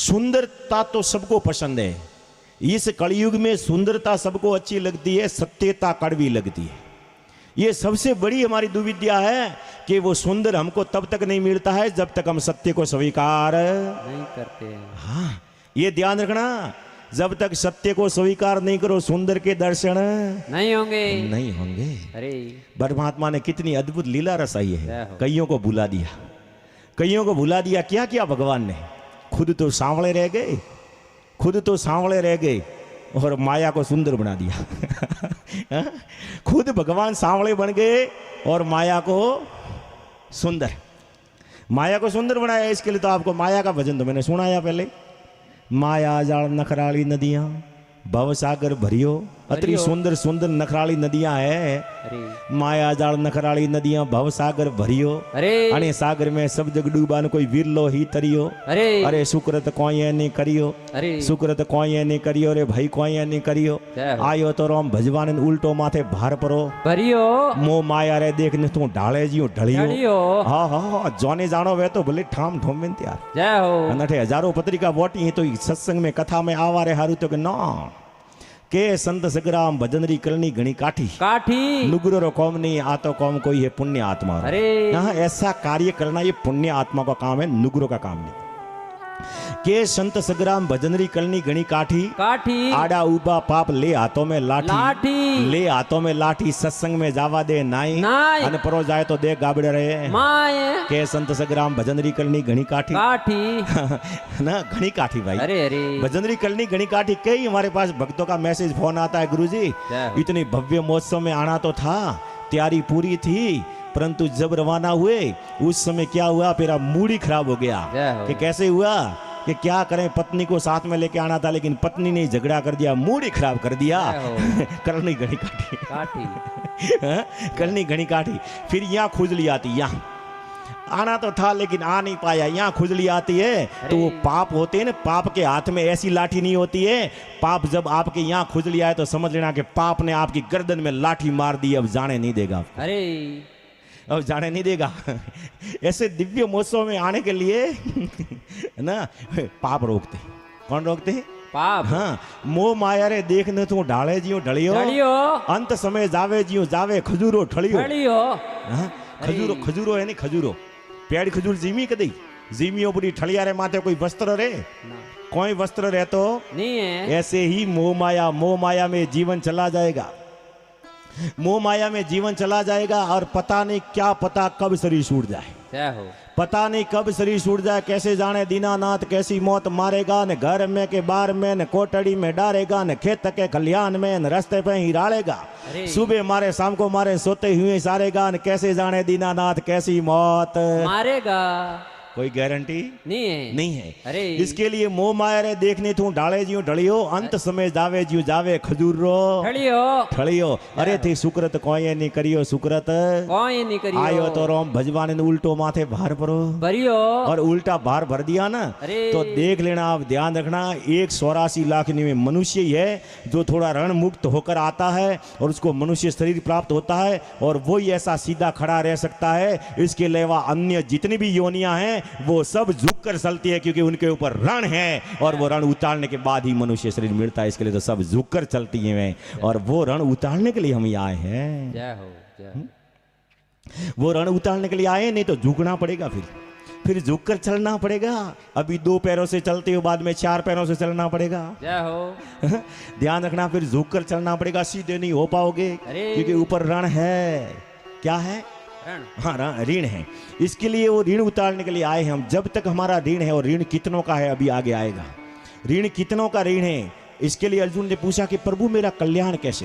सुंदरता तो सबको पसंद है। इस कलयुग में सुंदरता सबको अच्छी लगती है, सत्यता कड़वी लगती है। ये सबसे बड़ी हमारी दुविध्या है कि वो सुंदर हमको तब तक नहीं मिलता है जब तक हम सत्य को स्वीकार नहीं करते हैं। हाँ, ये ध्यान रखना, जब तक सत्य को स्वीकार नहीं करो सुंदर के दर्शन नहीं होंगे। नहीं होंगे। अरे परमात्मा ने कितनी अद्भुत लीला रचाई है, जय हो। कईयों को भुला दिया, कईयों को भुला दिया। क्या किया भगवान ने? खुद तो सांवले रह गए, खुद तो सांवले रह गए और माया को सुंदर बना दिया। खुद भगवान सांवले बन गए और माया को सुंदर, माया को सुंदर बनाया। इसके लिए तो आपको माया का भजन तो मैंने सुनाया पहले। माया जाल नखराली नदियां भव सागर भरियो, अतरी सुंदर सुंदर नखराली नदियां है। अरे माया जाल नखराली नदियां भव सागर भरियो, अरे अने सागर में सब जग डूबान कोई विरलो ही तरियो। अरे अरे सुकृत कोई नहीं करियो, अरे सुकृत कोई नहीं करियो, रे भाई कोई नहीं करियो। जय हो। आयो तो रोम भजवान उल्टो माथे भार परो, भरियो मोह माया रे देखने तू ढाले जियो ढलियो। ढलियो। हाँ हाँ हाँ, जोने जानो वे तो भले ठाम ठोम में त्यार। जय हो। अनठे हजारों पत्रिका वोटी है तो सत्संग में कथा में आवा रे हारू तो के ना के संत सगराम भजनरी करनी घनी काठी, काठी नुगरो रो कौम नहीं, आ तो कौम कोई है पुण्य आत्मा। अरे हाँ, ऐसा कार्य करना ये पुण्य आत्मा का काम है, नुगरो का काम नहीं। के संत सगराम भजनरी करनी घनी काठी, काठी आड़ा उबा पाप ले हाथों में लाठी, लाठी ले हाथों में लाठी, सत्संग में जावा दे नाई, नाई अन परो जाए तो देख गाबड़े रहे। माए के संत सगराम भजनरी करनी घनी काठी, काठी ना घनी काठी भाई। अरे अरे भजनरी करनी घनी काठी। कई हमारे पास भक्तों का मैसेज फोन आता है, गुरुजी जय हो। इतनी भव्य महोत्सव में आना तो था, तैयारी पूरी थी, परंतु जब रवाना हुए उस समय क्या हुआ, मेरा मूड ही खराब हो गया। जय हो। कि कैसे हुआ कि क्या करें, पत्नी को साथ में लेके आना था लेकिन पत्नी ने झगड़ा कर दिया, मूड ही खराब कर दिया। जय करनी घनी काठी, काठी करनी घनी काठी। फिर यहाँ खुजली आती, यहाँ आना तो था लेकिन आ नहीं पाया, यहाँ खुजली आती है। तो वो पाप होते हैं ना, पाप के हाथ में ऐसी लाठी नहीं होती है। पाप जब आपके यहाँ खुजली आए तो समझ लेना कि पाप ने आपकी गर्दन में लाठी मार दी, अब जाने नहीं देगा, अरे अब जाने नहीं देगा। ऐसे दिव्य महोत्सव में आने के लिए ना पाप रोकते। कौन रोकते हैं? पाप। हाँ, मोह माया रे देखने तू ढाले जियो ढलियो, ढलियो अंत समय जावे जियो जावे खजूरो ठलियो। ढलियो हाँ, खजूरो खजूरो है नहीं, खजूरो पेड़ खजूर जीमी कदी, जीमियो बुरी ठलिया रे माथे कोई वस्त्र रे, कोई वस्त्र रहे तो नहीं है। ऐसे ही मोह माया में जीवन चला जाएगा, मोह माया में जीवन चला जाएगा और पता नहीं क्या पता कब शरीर छूट जाए, जय हो। पता नहीं कब शरीर छूट जाए। कैसे जाने दीनानाथ कैसी मौत मारेगा, न घर में के बार में, न कोटड़ी में डालेगा, न खेत के खलियान में, न रास्ते पे ही डालेगा। अरे सुबह मारे शाम को मारे सोते हुए सारेगा, न कैसे जाने दीनानाथ कैसी मौत मारेगा, कोई गारंटी नहीं है। नहीं है। अरे इसके लिए मोह माया रे देखने तू डाले जियो ढलियो, अंत समय जावे जियो जावे खजूरो ढलियो ठलियो। अरे थी सुकृत कोई नहीं करियो, सुकृत कोई नहीं करियो। आयो तो रोम भजवान ने उल्टो माथे भार परो, भरियो और उल्टा भार भर दिया ना अरे तो देख लेना, आप ध्यान रखना, 184 लाख में मनुष्य ही है जो थोड़ा रण मुक्त होकर आता है और उसको मनुष्य शरीर प्राप्त होता है और वो ही ऐसा सीधा खड़ा रह सकता है। इसके अलावा अन्य जितनी भी योनियां हैं वो सब झुक कर चलती है, क्योंकि उनके ऊपर रण है और वो रण उतारने के बाद ही मनुष्य शरीर मिलता है। इसके लिए तो सब झुक कर चलती हैं और वो रण उतारने के लिए हम यहाँ आए हैं। जय हो। जय हो। वो रण उतारने के लिए आए, नहीं तो झुकना पड़ेगा, फिर झुक कर चलना पड़ेगा। अभी 2 पैरों से चलते हो, बाद में 4 पैरों से चलना पड़ेगा। जय हो। ध्यान रखना, फिर झुक कर चलना पड़ेगा, सीधे नहीं हो पाओगे अरे क्योंकि ऊपर रण है। क्या है? रण। हाँ, ऋण है। इसके लिए वो ऋण उतारने के लिए आए हैं हम। जब तक हमारा ऋण है, और ऋण कितनों का है अभी आगे आएगा, ऋण कितनों का ऋण है। इसके लिए अर्जुन ने पूछा कि प्रभु मेरा कल्याण कैसे